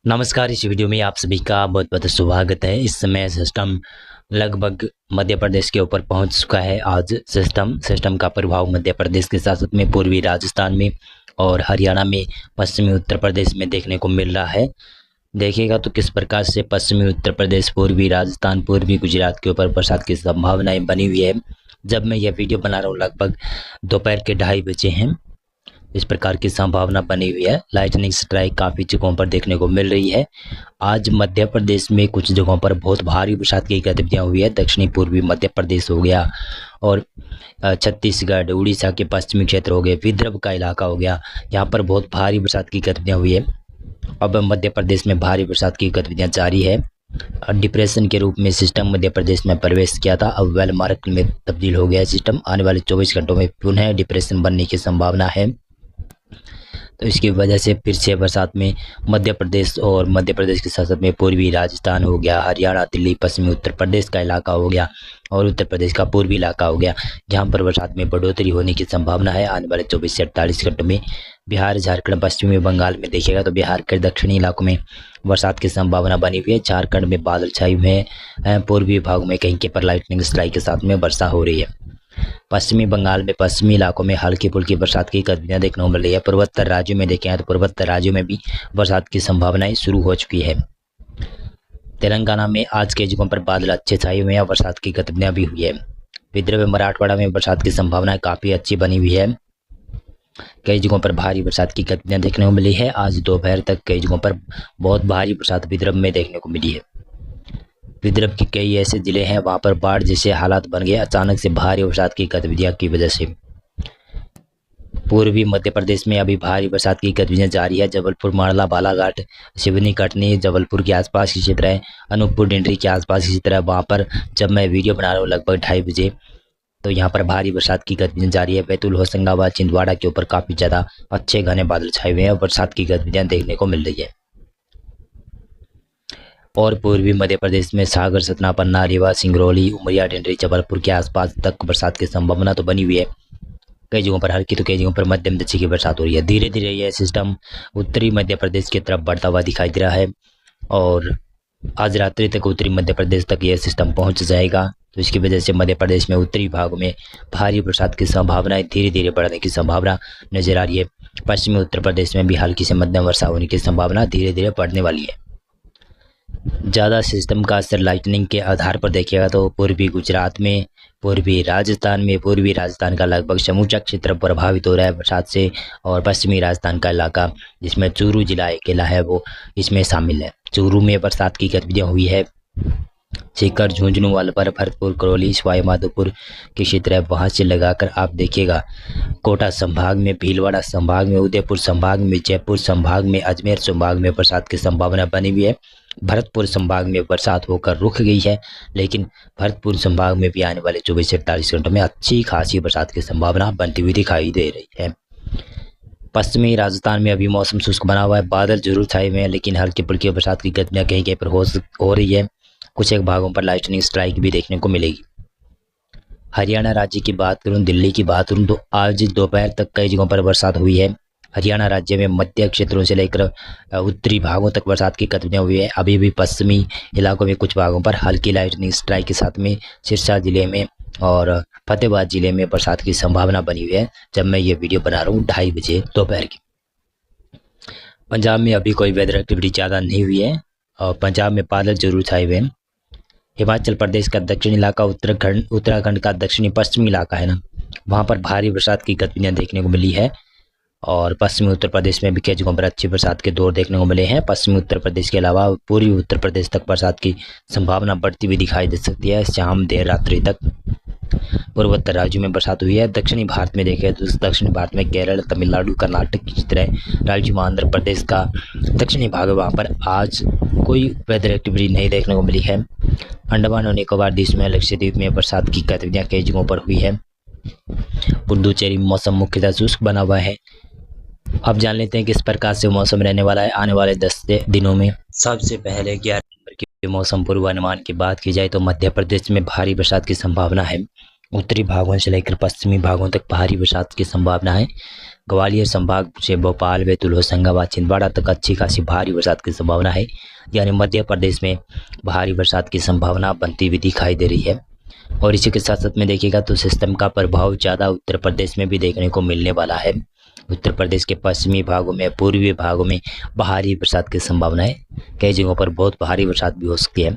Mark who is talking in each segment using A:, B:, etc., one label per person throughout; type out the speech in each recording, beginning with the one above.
A: नमस्कार। इस वीडियो में आप सभी का बहुत बहुत स्वागत है। इस समय सिस्टम लगभग मध्य प्रदेश के ऊपर पहुंच चुका है। आज सिस्टम का प्रभाव मध्य प्रदेश के साथ साथ में पूर्वी राजस्थान में और हरियाणा में, पश्चिमी उत्तर प्रदेश में देखने को मिल रहा है। देखिएगा तो किस प्रकार से पश्चिमी उत्तर प्रदेश, पूर्वी राजस्थान, पूर्वी गुजरात के ऊपर बरसात की संभावनाएं बनी हुई है। जब मैं यह वीडियो बना रहा हूँ लगभग दोपहर के 2:30 बजे हैं। इस प्रकार की संभावना बनी हुई है। लाइटनिंग स्ट्राइक काफ़ी जगहों पर देखने को मिल रही है। आज मध्य प्रदेश में कुछ जगहों पर बहुत भारी बरसात की गतिविधियां हुई है। दक्षिणी पूर्वी मध्य प्रदेश हो गया और छत्तीसगढ़, उड़ीसा के पश्चिमी क्षेत्र हो गए, विदर्भ का इलाका हो गया, यहाँ पर बहुत भारी बरसात की गतिविधियां हुई है। अब मध्य प्रदेश में भारी बरसात की गतिविधियां जारी है। डिप्रेशन के रूप में सिस्टम मध्य प्रदेश में प्रवेश किया था, अब वेल मार्क में तब्दील हो गया है सिस्टम। आने वाले 24 घंटों में पुनः डिप्रेशन बनने की संभावना है। तो इसकी वजह से फिर से बरसात में मध्य प्रदेश और मध्य प्रदेश के साथ साथ में पूर्वी राजस्थान हो गया, हरियाणा, दिल्ली, पश्चिमी उत्तर प्रदेश का इलाका हो गया और उत्तर प्रदेश का पूर्वी इलाका हो गया, जहां पर बरसात में बढ़ोतरी होने की संभावना है आने वाले 24 से 48 घंटों में। बिहार, झारखंड, पश्चिमी बंगाल में देखिएगा तो बिहार के दक्षिणी इलाकों में बरसात की संभावना बनी हुई है। झारखंड में बादल छाए हुए हैं। पूर्वी भाग में कहीं के पर लाइटनिंग स्ट्राइक के साथ में वर्षा हो रही है। पश्चिमी बंगाल में पश्चिमी इलाकों में हल्की फुल्की बरसात की गतिविधियां देखने को मिल रही है। पूर्वोत्तर राज्यों में देखें तो पूर्वोत्तर राज्यों में भी बरसात की संभावनाएं शुरू हो चुकी है। तेलंगाना में आज के जगहों पर बादल अच्छे छाए हुए हैं और बरसात की गतिविधियां भी हुई है। विदर्भ, मराठवाड़ा में बरसात की संभावनाएं काफ़ी अच्छी बनी हुई है। कई जगहों पर भारी बरसात की गतिविधियां देखने को मिली है। आज दोपहर तक कई जगहों पर बहुत भारी बरसात विदर्भ में देखने को मिली है। विदर्भ के कई ऐसे जिले हैं वहां पर बाढ़ जैसे हालात बन गए अचानक से भारी बरसात की गतिविधियों की वजह से। पूर्वी मध्य प्रदेश में अभी भारी बरसात की गतिविधियां जारी है। जबलपुर, मंडला, बालाघाट, सिवनी, कटनी, जबलपुर के आसपास की क्षेत्र है, अनूपपुर, डिंडरी के आसपास की क्षेत्र है। वहाँ पर जब मैं वीडियो बना रहा हूँ लगभग 2:30 बजे, तो यहाँ पर भारी बरसात की गतिविधियां जारी है। बैतूल, होशंगाबाद, छिंदवाड़ा के ऊपर काफ़ी ज़्यादा अच्छे घने बादल छाए हुए हैं और बरसात की गतिविधियां देखने को मिल रही है। और पूर्वी मध्य प्रदेश में सागर, सतना, पन्ना, रीवा, सिंगरौली, उमरिया, डिंडरी, जबलपुर के आसपास तक बरसात की संभावना तो बनी हुई है। कई जगहों पर हल्की तो कई जगहों पर मध्यम दर्जे की बरसात हो रही है। धीरे धीरे यह सिस्टम उत्तरी मध्य प्रदेश की तरफ बढ़ता हुआ दिखाई दे रहा है और आज रात्रि तक उत्तरी मध्य प्रदेश तक यह सिस्टम पहुंच जाएगा। तो इसकी वजह से मध्य प्रदेश में उत्तरी भागों में भारी बरसात की संभावनाएं धीरे धीरे बढ़ने की संभावना नजर आ रही है। पश्चिमी उत्तर प्रदेश में भी हल्की से मध्यम वर्षा होने की संभावना धीरे धीरे बढ़ने वाली है। ज़्यादा सिस्टम का असर लाइटनिंग के आधार पर देखिएगा तो पूर्वी गुजरात में, पूर्वी राजस्थान का लगभग समूचा क्षेत्र प्रभावित हो रहा है बरसात से और पश्चिमी राजस्थान का इलाका जिसमें चूरू जिला अकेला है वो इसमें शामिल है। चूरू में बरसात की गतिविधियाँ हुई है। सीकर, झुंझुनू, अलवर, भरतपुर, करौली, सवाई माधोपुर के क्षेत्र है, वहाँ से लगाकर आप देखिएगा कोटा संभाग में, भीलवाड़ा संभाग में, उदयपुर संभाग में, जयपुर संभाग में, अजमेर संभाग में बरसात की संभावना बनी हुई है। भरतपुर संभाग में बरसात होकर रुक गई है, लेकिन भरतपुर संभाग में भी आने वाले 24 से 48 घंटों में अच्छी खासी बरसात की संभावना बनती हुई दिखाई दे रही है। पश्चिमी राजस्थान में अभी मौसम शुष्क बना हुआ है, बादल जरूर छाए हुए हैं, लेकिन हल्की फुल्की बरसात की गतिविधियां कहीं कहीं पर हो रही है। कुछ एक भागों पर लाइटनिंग स्ट्राइक भी देखने को मिलेगी। हरियाणा राज्य की बात करूं, दिल्ली की बात करूं तो आज दोपहर तक कई जगहों पर बरसात हुई है। हरियाणा राज्य में मध्य क्षेत्रों से लेकर उत्तरी भागों तक बरसात की गतिविधियां हुई है। अभी भी पश्चिमी इलाकों में कुछ भागों पर हल्की लाइटनिंग स्ट्राइक के साथ में सिरसा जिले में और फतेहाबाद जिले में बरसात की संभावना बनी हुई है जब मैं ये वीडियो बना रहा हूँ 2:30 बजे दोपहर की। पंजाब में अभी कोई वेदर एक्टिविटी ज़्यादा नहीं हुई है और पंजाब में बादल जरूर छाए हुए हैं। हिमाचल प्रदेश का दक्षिणी इलाका, उत्तराखंड का दक्षिणी पश्चिमी इलाका है ना, वहाँ पर भारी बरसात की गतिविधियाँ देखने को मिली है और पश्चिमी उत्तर प्रदेश में भी कई जगहों पर अच्छी बरसात के दौर देखने को मिले हैं। पश्चिमी उत्तर प्रदेश के अलावा पूर्वी उत्तर प्रदेश तक बरसात की संभावना बढ़ती हुई दिखाई दे सकती है। शाम देर रात्रि तक पूर्वोत्तर राज्यों में बरसात हुई है। दक्षिणी भारत में देखें तो दक्षिणी भारत में केरल, तमिलनाडु, कर्नाटक की तरह राज्य में आंध्र प्रदेश का दक्षिणी भाग है, वहाँ पर आज कोई वेदर एक्टिविटी नहीं देखने को मिली है। अंडमान और निकोबार द्वीप में, लक्षद्वीप में बरसात की गतिविधियाँ कई जगहों पर हुई है। पुडुचेरी में मौसम मुख्यतः शुष्क बना हुआ है। अब जान लेते हैं किस प्रकार से मौसम रहने वाला है आने वाले 10 दिनों में। सबसे पहले 11 नवंबर के मौसम पूर्वानुमान की बात की जाए तो मध्य प्रदेश में भारी बरसात की संभावना है। उत्तरी भागों से लेकर पश्चिमी भागों तक भारी बरसात की संभावना है। ग्वालियर संभाग से भोपाल, बैतूल, होशंगाबाद, छिंदवाड़ा तक अच्छी खासी भारी बरसात की संभावना है। यानी मध्य प्रदेश में भारी बरसात की संभावना बनती हुई दिखाई दे रही है। और इसी के साथ साथ में देखिएगा तो सिस्टम का प्रभाव ज़्यादा उत्तर प्रदेश में भी देखने को मिलने वाला है। उत्तर प्रदेश के पश्चिमी भागों में, पूर्वी भागों में भारी बरसात की संभावना है। कई जगहों पर बहुत भारी बरसात भी हो सकती है।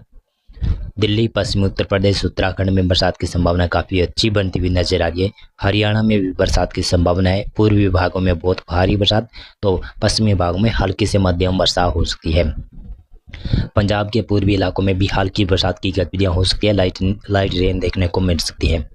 A: दिल्ली, पश्चिमी उत्तर प्रदेश, उत्तराखंड में बरसात की संभावना काफ़ी अच्छी बनती हुई नजर आ रही है। हरियाणा में भी बरसात की संभावना है। पूर्वी भागों में बहुत भारी बरसात, तो पश्चिमी भागों में हल्की से मध्यम वर्षा हो सकती है। पंजाब के पूर्वी इलाकों में भी हल्की बरसात की गतिविधियां हो सकती है। लाइट रेन देखने को मिल सकती है।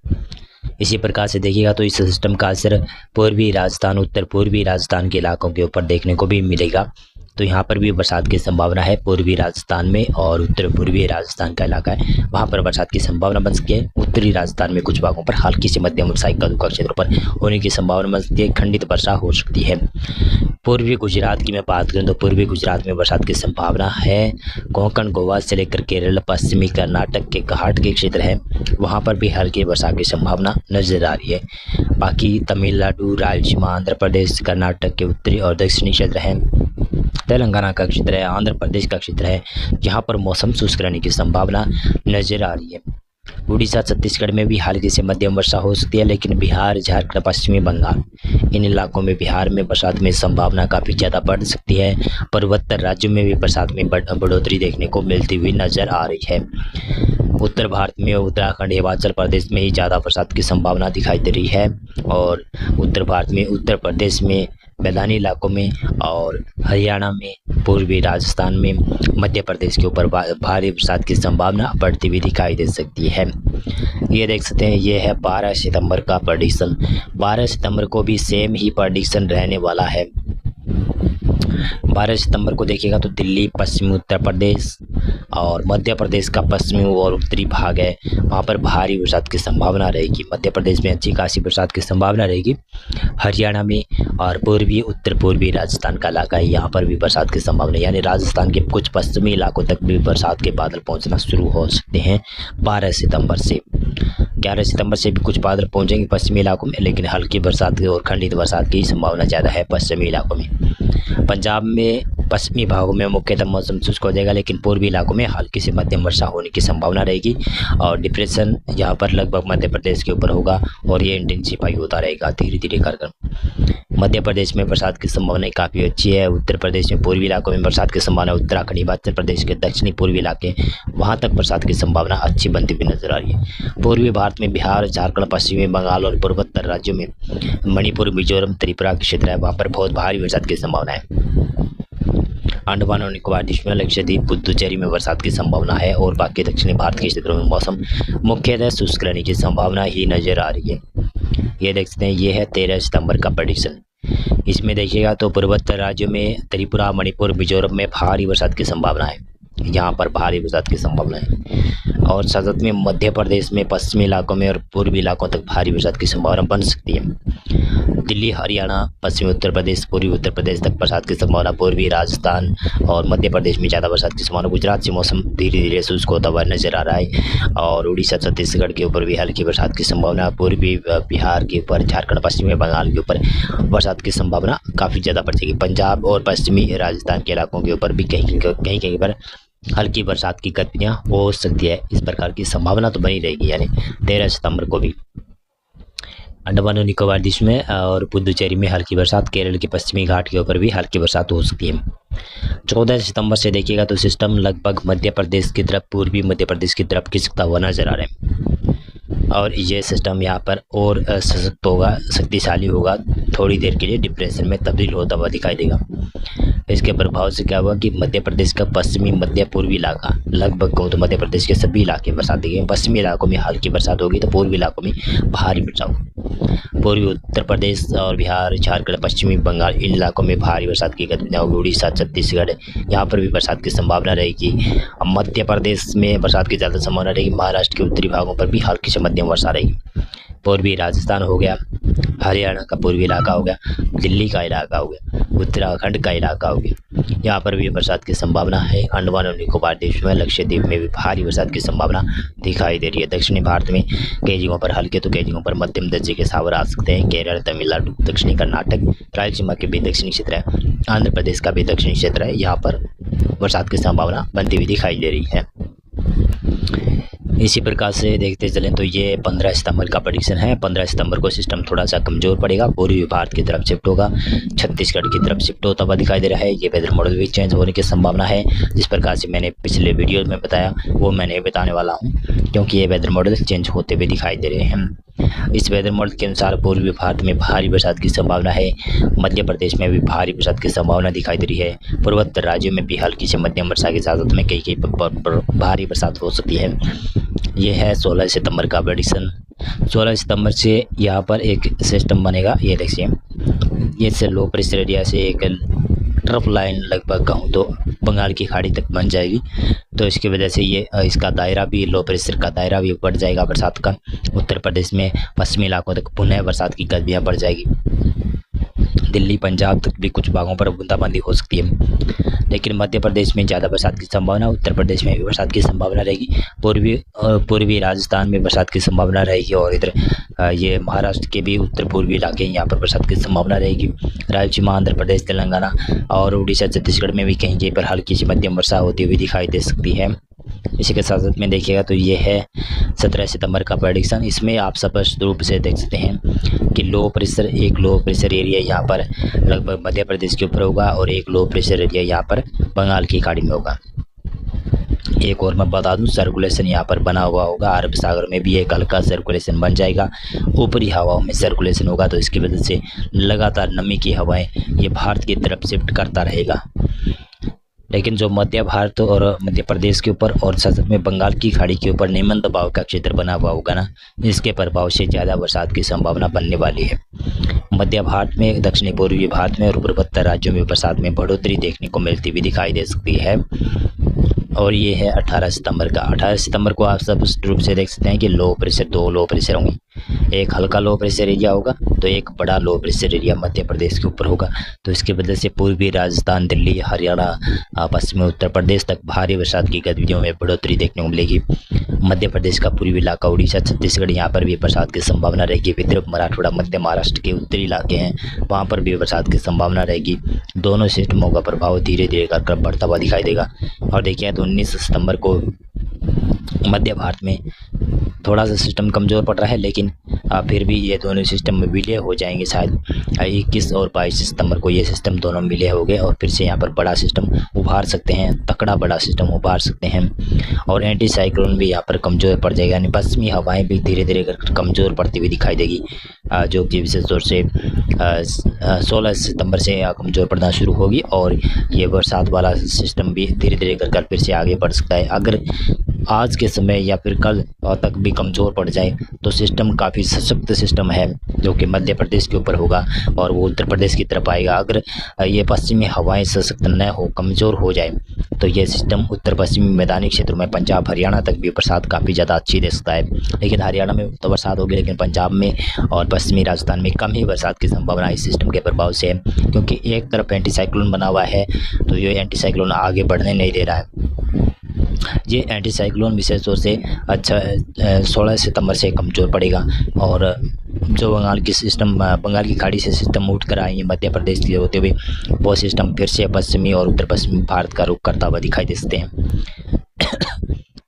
A: इसी प्रकार से देखिएगा तो इस सिस्टम का असर पूर्वी राजस्थान, उत्तर पूर्वी राजस्थान के इलाकों के ऊपर देखने को भी मिलेगा। तो यहाँ पर भी बरसात की संभावना है। पूर्वी राजस्थान में और उत्तर पूर्वी राजस्थान का इलाका है, वहाँ पर बरसात की संभावना बन सकती है। उत्तरी राजस्थान में कुछ भागों पर हल्की से मध्यम वर्षा का क्षेत्रों पर होने की संभावना बन सकती है। खंडित वर्षा हो सकती है। पूर्वी गुजरात की मैं बात करूँ तो पूर्वी गुजरात में बरसात की संभावना है। कोंकण, गोवा से लेकर केरल, पश्चिमी कर्नाटक के घाट के क्षेत्र है, वहाँ पर भी हल्की वर्षा की संभावना नजर आ रही है। बाकी तमिलनाडु, रायलसीमा, आंध्र प्रदेश, कर्नाटक के उत्तरी और दक्षिणी क्षेत्र हैं, तेलंगाना का क्षेत्र है, आंध्र प्रदेश का क्षेत्र है, जहाँ पर मौसम शुष्क रहने की संभावना नजर आ रही है। उड़ीसा, छत्तीसगढ़ में भी हल्की से मध्यम वर्षा हो सकती है, लेकिन बिहार, झारखंड, पश्चिमी बंगाल, इन इलाकों में बिहार में बरसात में संभावना काफ़ी ज़्यादा बढ़ सकती है। पूर्वोत्तर राज्यों में भी बरसात में बढ़ोतरी देखने को मिलती हुई नजर आ रही है। उत्तर भारत में उत्तराखंड, हिमाचल प्रदेश में ही ज़्यादा बरसात की संभावना दिखाई दे रही है। और उत्तर भारत में उत्तर प्रदेश में मैदानी इलाकों में और हरियाणा में, पूर्वी राजस्थान में, मध्य प्रदेश के ऊपर भारी बरसात की संभावना बढ़ती हुई दिखाई दे सकती है। ये देख सकते हैं, ये है 12 सितंबर का प्रेडिक्शन। 12 सितंबर को भी सेम ही प्रेडिक्शन रहने वाला है। 12 सितंबर को देखिएगा तो दिल्ली, पश्चिमी उत्तर प्रदेश और मध्य प्रदेश का पश्चिमी और उत्तरी भाग है, वहाँ पर भारी बरसात की संभावना रहेगी। मध्य प्रदेश में अच्छी खासी बरसात की संभावना रहेगी। हरियाणा में और पूर्वी उत्तर पूर्वी राजस्थान का इलाका है, यहाँ पर भी बरसात की संभावना, यानी राजस्थान के कुछ पश्चिमी इलाकों तक भी बरसात के बादल पहुँचना शुरू हो सकते हैं 12 सितंबर से। 11 सितंबर से भी कुछ बादल पहुँचेंगे पश्चिमी इलाकों में, लेकिन हल्की बरसात और खंडित बरसात की संभावना ज़्यादा है पश्चिमी इलाकों में। पंजाब में पश्चिमी भागों में मुख्यतः मौसम शुष्क हो जाएगा, लेकिन पूर्वी इलाकों में हल्की से मध्यम वर्षा होने की संभावना रहेगी। और डिप्रेशन यहाँ पर लगभग मध्य प्रदेश के ऊपर होगा और ये इंटेंसिफाई होता रहेगा धीरे धीरे कर। मध्य प्रदेश में बरसात की संभावना काफ़ी अच्छी है। उत्तर प्रदेश में पूर्वी इलाकों में बरसात की संभावना, उत्तराखंड, हिमाचल प्रदेश के दक्षिणी पूर्वी इलाके, वहाँ तक बरसात की संभावना अच्छी बनती हुई नजर आ रही है। पूर्वी भारत में बिहार, झारखंड, पश्चिमी बंगाल और पूर्वोत्तर राज्यों में, मणिपुर, मिजोरम, त्रिपुरा के क्षेत्र है, वहाँ पर बहुत भारी बरसात की संभावना है। अंडमान और निकोबार द्वीप में, लक्षद्वीप, पुदुचेरी में बरसात की संभावना है। और बाकी दक्षिणी भारत के क्षेत्रों में मौसम मुख्यतः शुष्क रहने की संभावना ही नजर आ रही है। ये देख सकते हैं, ये है 13 सितंबर का प्रेडिक्शन। इसमें देखिएगा तो पूर्वोत्तर राज्यों में त्रिपुरा, मणिपुर, मिजोरम में भारी बरसात की संभावना है, यहाँ पर भारी बरसात की संभावना है। और साथ में मध्य प्रदेश में पश्चिमी इलाकों में और पूर्वी इलाकों तक भारी बरसात की संभावना बन सकती है। दिल्ली, हरियाणा, पश्चिमी उत्तर प्रदेश, पूर्वी उत्तर प्रदेश तक बरसात की संभावना, पूर्वी राजस्थान और मध्य प्रदेश में ज़्यादा बरसात की संभावना। गुजरात से मौसम धीरे धीरे शुष्क होता हुआ नजर आ रहा है। और उड़ीसा, छत्तीसगढ़ के ऊपर भी हल्की बरसात की संभावना, पूर्वी बिहार के ऊपर, झारखंड, पश्चिमी बंगाल के ऊपर बरसात की संभावना काफ़ी ज़्यादा बढ़ जाएगी। पंजाब और पश्चिमी राजस्थान के इलाकों के ऊपर भी कहीं पर हल्की बरसात की गतिविधियां हो सकती है। इस प्रकार की संभावना तो बनी रहेगी, यानी 13 सितंबर को भी अंडमान और निकोबार द्वीप में और पुदुचेरी में हल्की बरसात, केरल के पश्चिमी घाट के ऊपर भी हल्की बरसात हो सकती है। 14 सितंबर से देखिएगा तो सिस्टम लगभग मध्य प्रदेश की तरफ, पूर्वी मध्य प्रदेश की तरफ खिसकता हुआ नजर आ रहा है। और ये सिस्टम यहाँ पर और सशक्त होगा, शक्तिशाली होगा, थोड़ी देर के लिए डिप्रेशन में तब्दील होता हुआ दिखाई देगा। इसके प्रभाव से क्या हुआ कि मध्य प्रदेश का पश्चिमी मध्य पूर्वी इलाका, लगभग कहूँ तो मध्य प्रदेश के सभी इलाके बरसात देंगे। पश्चिमी इलाकों में हल्की बरसात होगी तो पूर्वी इलाकों में भारी बरसात होगी। पूर्वी उत्तर प्रदेश और बिहार, झारखंड, पश्चिमी बंगाल, इन इलाकों में भारी बरसात की गतिविधियाँ होगी। उड़ीसा, छत्तीसगढ़, यहाँ पर भी बरसात की संभावना रहेगी। मध्य प्रदेश में बरसात की ज़्यादा संभावना रहेगी। महाराष्ट्र के उत्तरी भागों पर भी हल्की से मध्यम वर्षा रहेगी। पूर्वी राजस्थान हो गया, हरियाणा का पूर्वी इलाका हो गया, दिल्ली का इलाका हो गया, उत्तराखंड का इलाका हो गया, यहाँ पर भी बरसात की संभावना है। अंडमान और निकोबार देशों में, लक्षद्वीप में भी भारी बरसात की संभावना दिखाई दे रही है। दक्षिणी भारत में कई जगहों पर हल्के तो कई जगहों पर मध्यम दर्जे के सावर आ सकते हैं। केरल, तमिलनाडु, दक्षिणी कर्नाटक, रायलसीमा के भी दक्षिणी क्षेत्र है, आंध्र प्रदेश का भी दक्षिणी क्षेत्र है, यहाँ पर बरसात की संभावना बनती हुई दिखाई दे रही है। इसी प्रकार से देखते चलें तो ये 15 सितंबर का प्रेडिक्शन है। 15 सितंबर को सिस्टम थोड़ा सा कमज़ोर पड़ेगा, पूर्वी भारत की तरफ शिफ्ट होगा, छत्तीसगढ़ की तरफ शिफ्ट होता हुआ दिखाई दे रहा है। ये वेदर मॉडल भी चेंज होने की संभावना है। जिस प्रकार से मैंने पिछले वीडियो में बताया वो मैंने बताने वाला हूँ, क्योंकि ये वेदर मॉडल चेंज होते हुए दिखाई दे रहे हैं। इस वेदर मॉडल के अनुसार पूर्वी भारत में भारी बरसात की संभावना है। मध्य प्रदेश में भी भारी बरसात की संभावना दिखाई दे रही है। पूर्वोत्तर राज्यों में भी हल्की से मध्यम वर्षा के साथ में कई भारी बरसात हो सकती है। ये है 16 सितंबर का प्रेडिक्शन। 16 सितंबर से यहाँ पर एक सिस्टम बनेगा, ये देखिए, ये से लो प्रेशर एरिया से एक ट्रफ लाइन लगभग कहूँ तो बंगाल की खाड़ी तक बन जाएगी। तो इसकी वजह से ये इसका दायरा भी, लो प्रेशर का दायरा भी बढ़ जाएगा बरसात का। उत्तर प्रदेश में पश्चिमी इलाकों तक पुनः बरसात की गतिविधियाँ बढ़ जाएगी। दिल्ली, पंजाब तक भी कुछ भागों पर बूंदाबांदी हो सकती है। लेकिन मध्य प्रदेश में ज़्यादा बरसात की संभावना, उत्तर प्रदेश में भी बरसात की संभावना रहेगी, पूर्वी राजस्थान में बरसात की संभावना रहेगी, और इधर ये महाराष्ट्र के भी उत्तर पूर्वी इलाके यहाँ पर बरसात की संभावना रहेगी। रायलसीमा, आंध्र प्रदेश, तेलंगाना और उड़ीसा, छत्तीसगढ़ में भी कहीं कहीं पर हल्की सी मध्यम वर्षा होती हुई दिखाई दे सकती है। इसी के साथ साथ में देखिएगा तो ये है 17 सितंबर का प्रेडिक्शन। इसमें आप स्पष्ट रूप से देख सकते हैं कि एक लो प्रेशर एरिया यहाँ पर लगभग मध्य प्रदेश के ऊपर होगा, और एक लो प्रेशर एरिया यहाँ पर बंगाल की खाड़ी में होगा। एक और मैं बता दूं, सर्कुलेशन यहाँ पर बना हुआ होगा, अरब सागर में भी एक हल्का सर्कुलेशन बन जाएगा, ऊपरी हवाओं में सर्कुलेशन होगा। तो इसकी वजह से लगातार नमी की हवाएं ये भारत की तरफ शिफ्ट करता रहेगा। लेकिन जो मध्य भारत और मध्य प्रदेश के ऊपर और साथ में बंगाल की खाड़ी के ऊपर निम्न दबाव का क्षेत्र बना हुआ होगा ना, इसके प्रभाव से ज़्यादा बरसात की संभावना बनने वाली है। मध्य भारत में, दक्षिणी पूर्वी भारत में और पूर्वोत्तर राज्यों में बरसात में बढ़ोतरी देखने को मिलती हुई दिखाई दे सकती है। और ये है 18 सितंबर का। 18 सितंबर को आप सब रूप से देख सकते हैं कि दो लो प्रेशर होंगे। एक हल्का लो प्रेशर एरिया होगा तो एक बड़ा low pressure area Madhya Pradesh के ऊपर होगा। तो इसकी वजह से पूर्वी राजस्थान, दिल्ली, हरियाणा, पश्चिमी उत्तर प्रदेश तक भारी बरसात की गतिविधियों में बढ़ोतरी देखने को मिलेगी। मध्य प्रदेश का पूर्वी इलाका, उड़ीसा, छत्तीसगढ़, यहाँ पर भी बरसात की संभावना रहेगी। विदर्भ, मराठवाड़ा, मध्य महाराष्ट्र के उत्तरी इलाके हैं, वहाँ पर भी बरसात की संभावना रहेगी। दोनों सिस्टमों का प्रभाव धीरे धीरे कर बढ़ता हुआ दिखाई देगा। और देखिए तो 19 सितंबर को मध्य भारत में थोड़ा सा सिस्टम कमज़ोर पड़ रहा है, लेकिन फिर भी ये दोनों सिस्टम में विलय हो जाएंगे। शायद 21 और 22 सितंबर को ये सिस्टम दोनों विलय हो गए और फिर से यहाँ पर बड़ा सिस्टम उभार सकते हैं, तकड़ा बड़ा सिस्टम उभार सकते हैं। और एंटी साइक्लोन भी यहाँ पर कमज़ोर पड़ जाएगा, यानी पश्चिमी हवाएं भी धीरे धीरे कमज़ोर पड़ती हुई दिखाई देगी, जो कि विशेष तौर से 16 सितंबर से कमज़ोर पड़ना शुरू होगी। और ये बरसात वाला सिस्टम भी धीरे धीरे कर फिर से आगे बढ़ सकता है। अगर आज के समय या फिर कल तक भी कमज़ोर पड़ जाए तो सिस्टम काफ़ी सशक्त सिस्टम है, जो कि मध्य प्रदेश के ऊपर होगा और वो उत्तर प्रदेश की तरफ आएगा। अगर ये पश्चिमी हवाएं सशक्त न हो, कमज़ोर हो जाए, तो ये सिस्टम उत्तर पश्चिमी मैदानी क्षेत्रों में पंजाब, हरियाणा तक भी बरसात काफ़ी ज़्यादा अच्छी दे सकता है। लेकिन हरियाणा में तो बरसात होगी, लेकिन पंजाब में और पश्चिमी राजस्थान में कम ही बरसात की संभावना इस सिस्टम के प्रभाव से है, क्योंकि एक तरफ एंटी साइक्लोन बना हुआ है, तो ये एंटी साइक्लोन आगे बढ़ने नहीं दे रहा है। ये एंटी साइक्लोन विशेष तौर से 16 सितंबर से कमज़ोर पड़ेगा, और जो बंगाल की खाड़ी से सिस्टम उठ कर आएंगे मध्य प्रदेश के होते हुए, वो सिस्टम फिर से पश्चिमी और उत्तर पश्चिमी भारत का रुख करता हुआ दिखाई दे सकते हैं।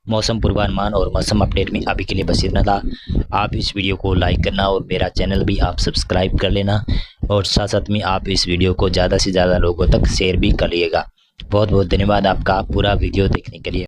A: मौसम पूर्वानुमान और मौसम अपडेट में अभी के लिए बस इतना था। आप इस वीडियो को लाइक करना और मेरा चैनल भी आप सब्सक्राइब कर लेना, और साथ साथ में आप इस वीडियो को ज़्यादा से ज़्यादा लोगों तक शेयर भी करिएगा। बहुत बहुत धन्यवाद आपका पूरा वीडियो देखने के लिए।